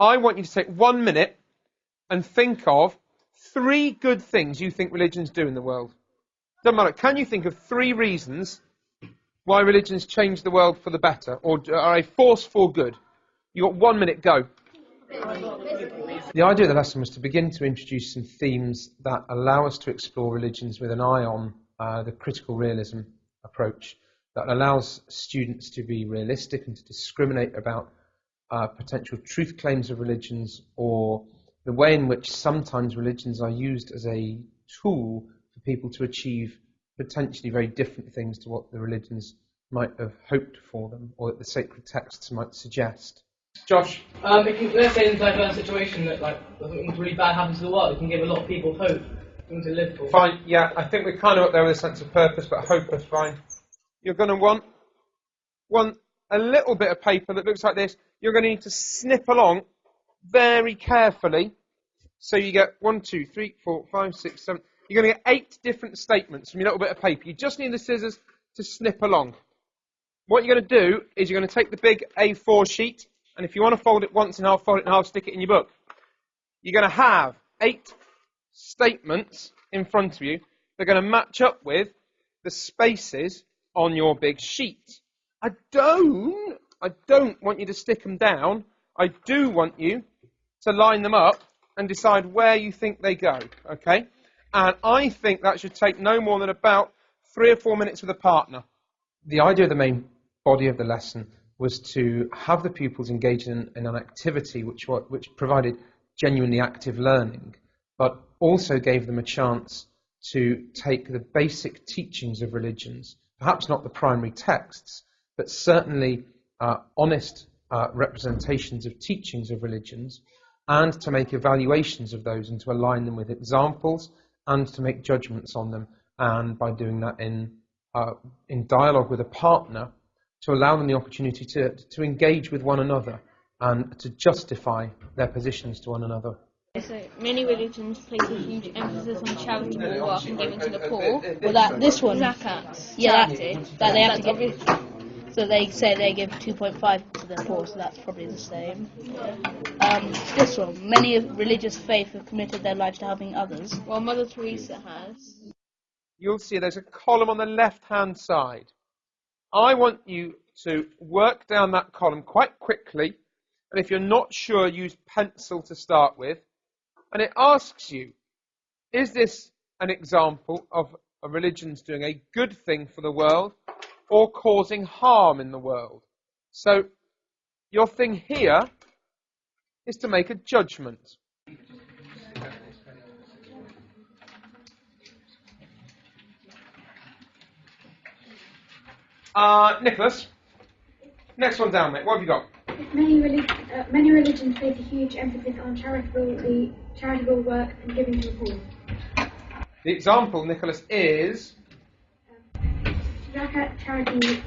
I want you to take 1 minute and think of 3 good things you think religions do in the world. Doesn't matter. Can you think of 3 reasons why religions change the world for the better, or are a force for good? You've got 1 minute, go. The idea of the lesson was to begin to introduce some themes that allow us to explore religions with an eye on the critical realism approach, that allows students to be realistic and to discriminate about potential truth claims of religions, or the way in which sometimes religions are used as a tool for people to achieve potentially very different things to what the religions might have hoped for them, or that the sacred texts might suggest. Josh? Let's say in a diverse situation that something really bad happens to the world, it can give a lot of people hope, something to live for. Fine, yeah, I think we're kind of up there with a sense of purpose, but hope is fine. You're going to want a little bit of paper that looks like this. You're going to need to snip along very carefully. So you get 1, 2, 3, 4, 5, 6, 7. You're going to get 8 different statements from your little bit of paper. You just need the scissors to snip along. What you're going to do is you're going to take the big A4 sheet, and if you want to fold it once in half, fold it in half, stick it in your book. You're going to have 8 statements in front of you. They're going to match up with the spaces on your big sheet. I don't want you to stick them down. I do want you to line them up and decide where you think they go, okay? And I think that should take no more than about 3 or 4 minutes with a partner. The idea of the main body of the lesson was to have the pupils engage in an activity which provided genuinely active learning, but also gave them a chance to take the basic teachings of religions, perhaps not the primary texts, but certainly honest representations of teachings of religions, and to make evaluations of those and to align them with examples and to make judgments on them, and by doing that in dialogue with a partner, to allow them the opportunity to engage with one another and to justify their positions to one another. So many religions place a huge emphasis on charitable work and giving to the poor. Well, this one, zakat, that they have to give. So they say they give 2.5 to the poor, so that's probably the same. This one, many of religious faith have committed their lives to helping others. Well, Mother Teresa has. You'll see there's a column on the left-hand side. I want you to work down that column quite quickly, and if you're not sure, use pencil to start with. And it asks you, is this an example of a religion's doing a good thing for the world or causing harm in the world? So your thing here is to make a judgment. Nicholas, next one down, mate. What have you got? Many religions place a huge emphasis on charitable work and giving to the poor. The example, Nicholas, is zakat charity.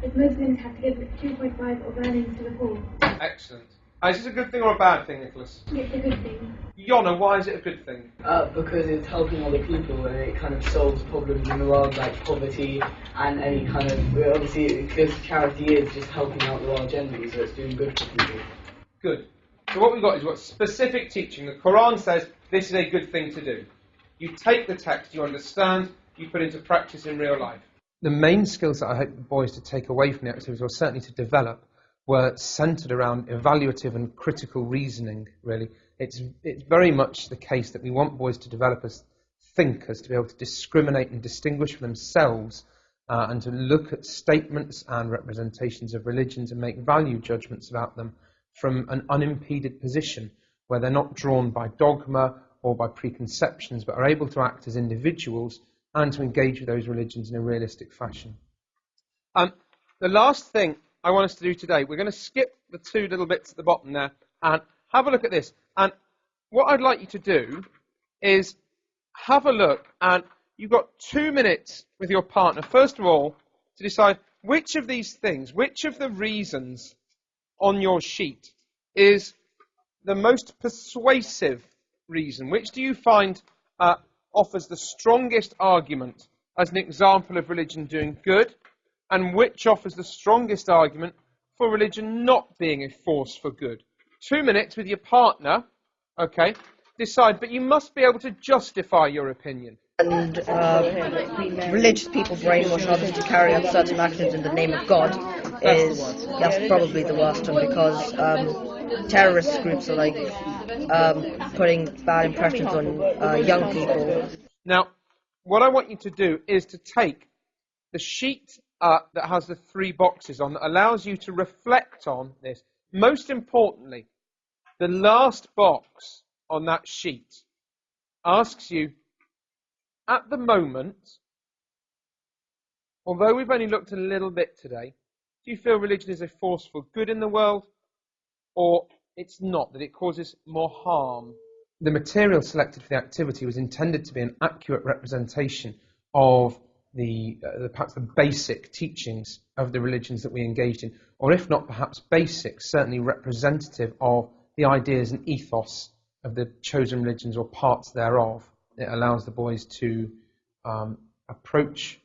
If Muslims have to give 2.5 of earnings to the poor. Excellent. Is this a good thing or a bad thing, Nicholas? It's a good thing. Yona, why is it a good thing? Because it's helping other people and it kind of solves problems in the world like poverty and any kind of, obviously because charity is just helping out the world generally, so it's doing good for people. Good. So what we've got is specific teaching. The Quran says this is a good thing to do. You take the text, you understand, you put into practice in real life. The main skills that I hope the boys to take away from the activities, or certainly to develop, were centred around evaluative and critical reasoning, really. It's very much the case that we want boys to develop as thinkers, to be able to discriminate and distinguish for themselves, and to look at statements and representations of religions and make value judgments about them from an unimpeded position, where they're not drawn by dogma or by preconceptions, but are able to act as individuals and to engage with those religions in a realistic fashion. The last thing I want us to do today, we're going to skip the 2 little bits at the bottom there and have a look at this. And what I'd like you to do is have a look, and you've got 2 minutes with your partner, first of all, to decide which of these things, which of the reasons on your sheet is the most persuasive reason. Which do you find offers the strongest argument as an example of religion doing good, and which offers the strongest argument for religion not being a force for good. 2 minutes with your partner, okay, decide, but you must be able to justify your opinion. And religious people brainwash others to carry out certain actions in the name of God that's probably the worst one, because terrorist groups are like putting bad impressions on young people. Now, what I want you to do is to take the sheet that has the 3 boxes on that allows you to reflect on this. Most importantly, the last box on that sheet asks you, at the moment, although we've only looked a little bit today, do you feel religion is a force for good in the world, or it's not, that it causes more harm? The material selected for the activity was intended to be an accurate representation of perhaps the basic teachings of the religions that we engaged in, or if not perhaps basic, certainly representative of the ideas and ethos of the chosen religions or parts thereof. It allows the boys to approach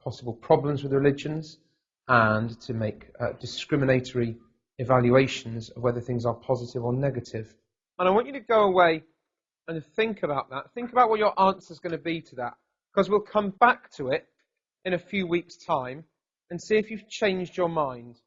possible problems with religions and to make discriminatory evaluations of whether things are positive or negative. And I want you to go away and think about that. Think about what your answer is going to be to that, because we'll come back to it in a few weeks' time and see if you've changed your mind.